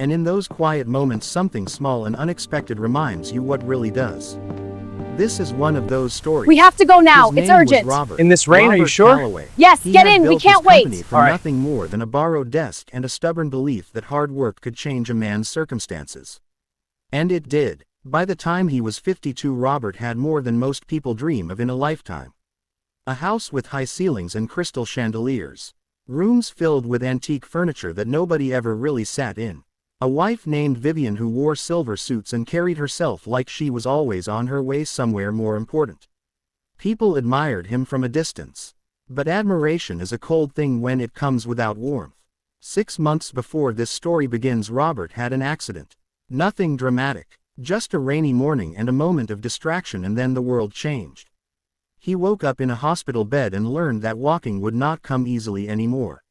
And in those quiet moments something small and unexpected reminds you what really does. This is one of those stories. We have to go now. His It's name was urgent. Robert. In this rain, are you Robert sure? Calloway. Yes, He get had in. We built can't his company wait. from All right. nothing more than a borrowed desk and a stubborn belief that hard work could change a man's circumstances. And it did. By the time he was 52, Robert had more than most people dream of in a lifetime. A house with high ceilings and crystal chandeliers. Rooms filled with antique furniture that nobody ever really sat in. A wife named Vivian who wore silver suits and carried herself like she was always on her way somewhere more important. People admired him from a distance. But admiration is a cold thing when it comes without warmth. 6 months before this story begins, Robert had an accident. Nothing dramatic. Just a rainy morning and a moment of distraction, and then the world changed. He woke up in a hospital bed and learned that walking would not come easily anymore.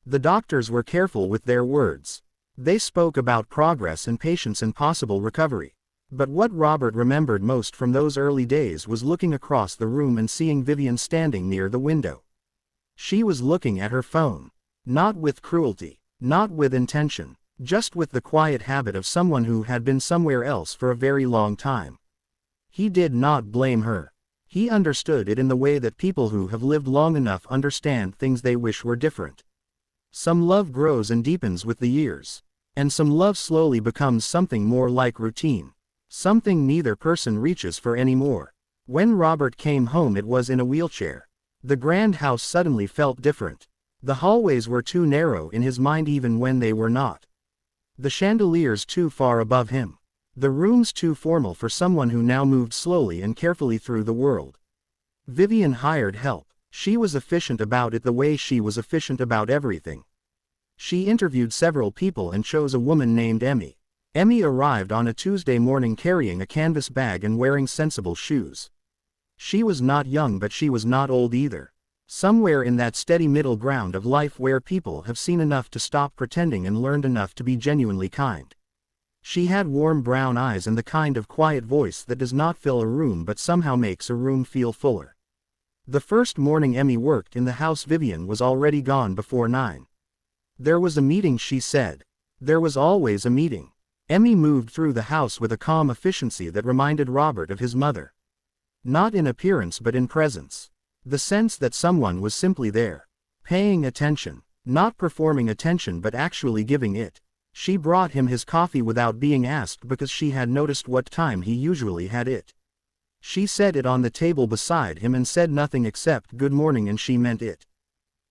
The doctors were careful with their words. They spoke about progress and patience and possible recovery. But what Robert remembered most from those early days was looking across the room and seeing Vivian standing near the window. She was looking at her phone. Not with cruelty, not with intention, just with the quiet habit of someone who had been somewhere else for a very long time. He did not blame her. He understood it in the way that people who have lived long enough understand things they wish were different. Some love grows and deepens with the years. And some love slowly becomes something more like routine. Something neither person reaches for anymore. When Robert came home, it was in a wheelchair. The grand house suddenly felt different. The hallways were too narrow in his mind even when they were not. The chandeliers too far above him. The rooms too formal for someone who now moved slowly and carefully through the world. Vivian hired help. She was efficient about it the way she was efficient about everything. She interviewed several people and chose a woman named Emmy. Emmy arrived on a Tuesday morning carrying a canvas bag and wearing sensible shoes. She was not young, but she was not old either. Somewhere in that steady middle ground of life where people have seen enough to stop pretending and learned enough to be genuinely kind. She had warm brown eyes and the kind of quiet voice that does not fill a room but somehow makes a room feel fuller. The first morning Emmy worked in the house, Vivian was already gone before 9. There was a meeting, she said. There was always a meeting. Emmy moved through the house with a calm efficiency that reminded Robert of his mother. Not in appearance but in presence. The sense that someone was simply there. Paying attention. Not performing attention but actually giving it. She brought him his coffee without being asked because she had noticed what time he usually had it. She set it on the table beside him and said nothing except good morning, and she meant it.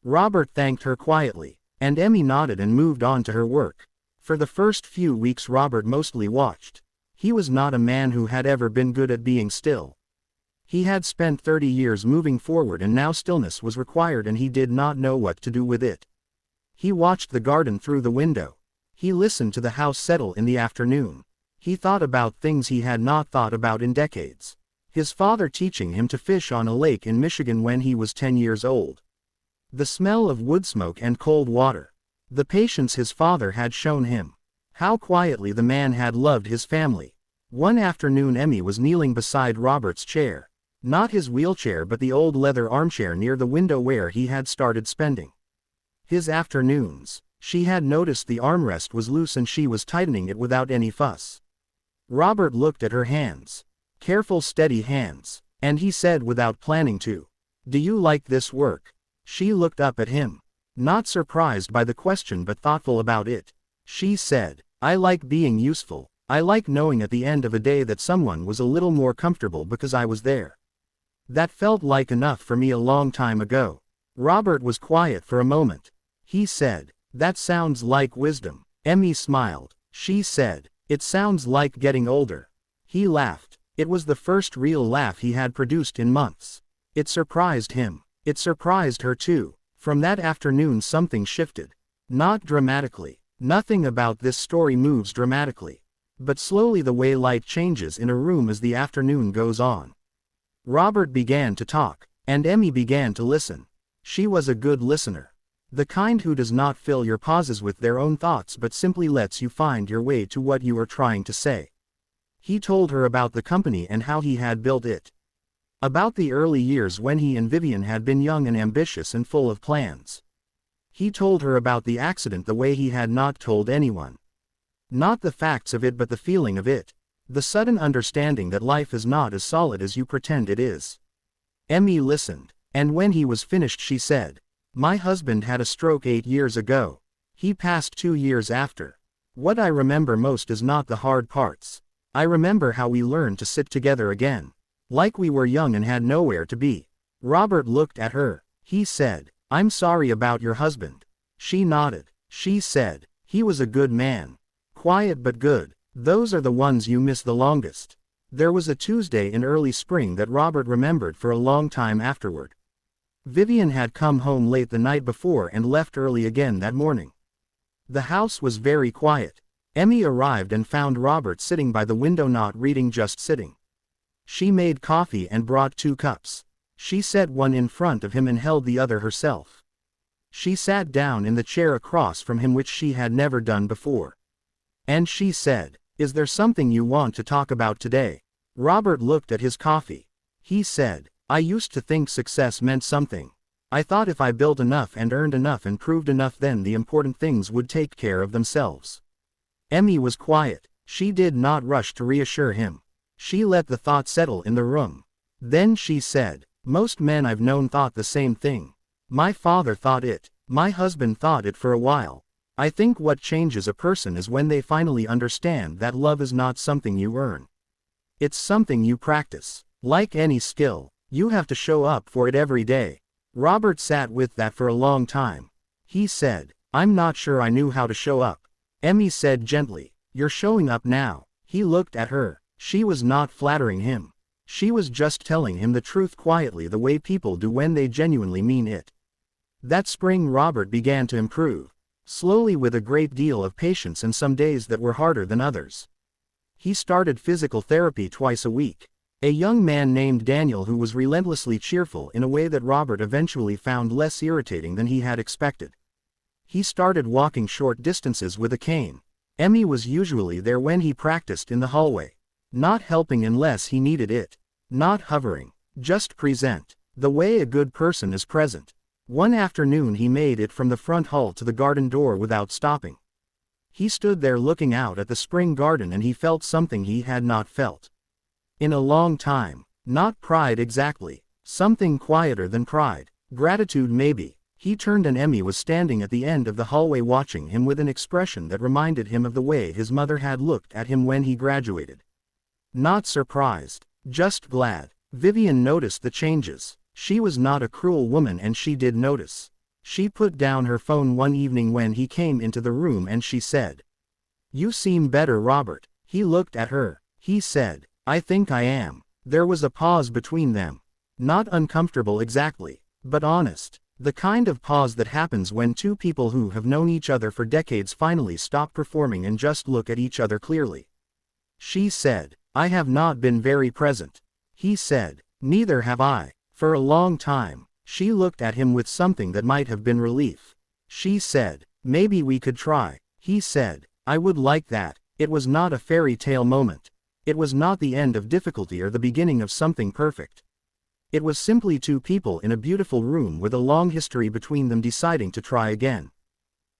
Robert thanked her quietly, and Emmy nodded and moved on to her work. For the first few weeks Robert mostly watched. He was not a man who had ever been good at being still. He had spent 30 years moving forward and now stillness was required and he did not know what to do with it. He watched the garden through the window. He listened to the house settle in the afternoon. He thought about things he had not thought about in decades. His father teaching him to fish on a lake in Michigan when he was 10 years old. The smell of wood smoke and cold water. The patience his father had shown him. How quietly the man had loved his family. One afternoon Emmy was kneeling beside Robert's chair. Not his wheelchair but the old leather armchair near the window where he had started spending his afternoons. She had noticed the armrest was loose and she was tightening it without any fuss. Robert looked at her hands. Careful, steady hands. And he said without planning to, "Do you like this work?" She looked up at him. Not surprised by the question but thoughtful about it. She said, "I like being useful. I like knowing at the end of a day that someone was a little more comfortable because I was there. That felt like enough for me a long time ago." Robert was quiet for a moment. He said, "That sounds like wisdom." Emmy smiled. She said, "It sounds like getting older." He laughed. It was the first real laugh he had produced in months. It surprised him. It surprised her too. From that afternoon something shifted. Not dramatically. Nothing about this story moves dramatically. But slowly, the way light changes in a room as the afternoon goes on. Robert began to talk, and Emmy began to listen. She was a good listener. The kind who does not fill your pauses with their own thoughts but simply lets you find your way to what you are trying to say. He told her about the company and how he had built it. About the early years when he and Vivian had been young and ambitious and full of plans. He told her about the accident the way he had not told anyone. Not the facts of it but the feeling of it. The sudden understanding that life is not as solid as you pretend it is. Emmy listened, and when he was finished she said, "My husband had a stroke 8 years ago. He passed 2 years after. What I remember most is not the hard parts. I remember how we learned to sit together again. Like we were young and had nowhere to be." Robert looked at her. He said, "I'm sorry about your husband." She nodded. She said, "He was a good man. Quiet but good. Those are the ones you miss the longest." There was a Tuesday in early spring that Robert remembered for a long time afterward. Vivian had come home late the night before and left early again that morning. The house was very quiet. Emmy arrived and found Robert sitting by the window, not reading, just sitting. She made coffee and brought 2 cups. She set one in front of him and held the other herself. She sat down in the chair across from him, which she had never done before. And she said, "Is there something you want to talk about today?" Robert looked at his coffee. He said, "I used to think success meant something. I thought if I built enough and earned enough and proved enough, then the important things would take care of themselves." Emmy was quiet. She did not rush to reassure him. She let the thought settle in the room. Then she said, "Most men I've known thought the same thing. My father thought it. My husband thought it for a while. I think what changes a person is when they finally understand that love is not something you earn. It's something you practice. Like any skill, you have to show up for it every day." Robert sat with that for a long time. He said, "I'm not sure I knew how to show up." Emmy said gently, "You're showing up now." He looked at her. She was not flattering him. She was just telling him the truth quietly, the way people do when they genuinely mean it. That spring Robert began to improve. Slowly, with a great deal of patience, and some days that were harder than others. He started physical therapy twice a week. A young man named Daniel who was relentlessly cheerful in a way that Robert eventually found less irritating than he had expected. He started walking short distances with a cane. Emmy was usually there when he practiced in the hallway. Not helping unless he needed it. Not hovering. Just present. The way a good person is present. One afternoon he made it from the front hall to the garden door without stopping. He stood there looking out at the spring garden, and he felt something he had not felt in a long time. Not pride exactly. Something quieter than pride. Gratitude maybe. He turned and Emmy was standing at the end of the hallway watching him with an expression that reminded him of the way his mother had looked at him when he graduated. Not surprised. Just glad. Vivian noticed the changes. She was not a cruel woman, and she did notice. She put down her phone one evening when he came into the room and she said, "You seem better, Robert." He looked at her. He said, "I think I am." There was a pause between them. Not uncomfortable exactly, but honest. The kind of pause that happens when 2 people who have known each other for decades finally stop performing and just look at each other clearly. She said, "I have not been very present." He said, "Neither have I." For a long time, she looked at him with something that might have been relief. She said, "Maybe we could try." He said, "I would like that." It was not a fairy tale moment. It was not the end of difficulty or the beginning of something perfect. It was simply 2 people in a beautiful room with a long history between them deciding to try again.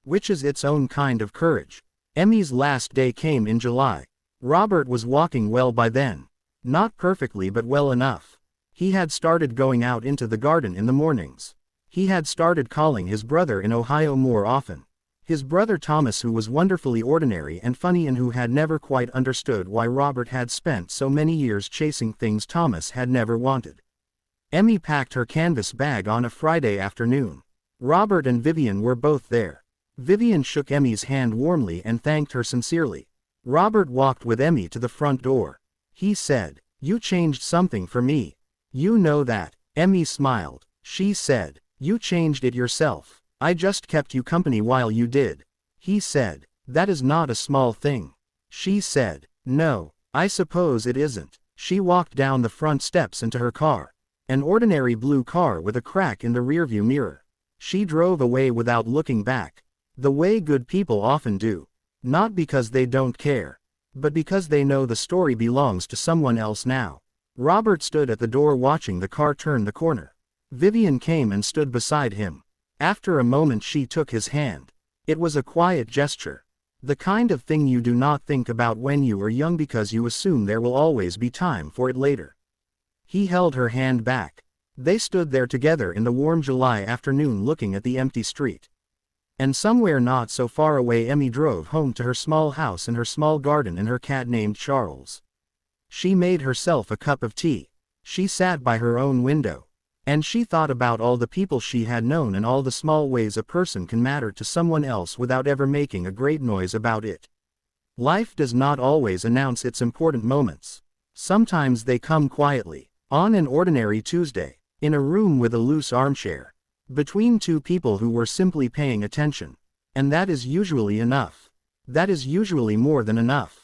Which is its own kind of courage. Emmy's last day came in July. Robert was walking well by then. Not perfectly, but well enough. He had started going out into the garden in the mornings. He had started calling his brother in Ohio more often. His brother Thomas, who was wonderfully ordinary and funny and who had never quite understood why Robert had spent so many years chasing things Thomas had never wanted. Emmy packed her canvas bag on a Friday afternoon. Robert and Vivian were both there. Vivian shook Emmy's hand warmly and thanked her sincerely. Robert walked with Emmy to the front door. He said, "You changed something for me. You know that." Emmy smiled. She said, "You changed it yourself. I just kept you company while you did." He said, "That is not a small thing." She said, "No, I suppose it isn't." She walked down the front steps into her car. An ordinary blue car with a crack in the rearview mirror. She drove away without looking back. The way good people often do. Not because they don't care, but because they know the story belongs to someone else now. Robert stood at the door watching the car turn the corner. Vivian came and stood beside him. After a moment she took his hand. It was a quiet gesture. The kind of thing you do not think about when you are young because you assume there will always be time for it later. He held her hand back. They stood there together in the warm July afternoon looking at the empty street. And somewhere not so far away Emmy drove home to her small house and her small garden and her cat named Charles. She made herself a cup of tea. She sat by her own window. And she thought about all the people she had known and all the small ways a person can matter to someone else without ever making a great noise about it. Life does not always announce its important moments. Sometimes they come quietly, on an ordinary Tuesday, in a room with a loose armchair, between two people who were simply paying attention. And that is usually enough. That is usually more than enough.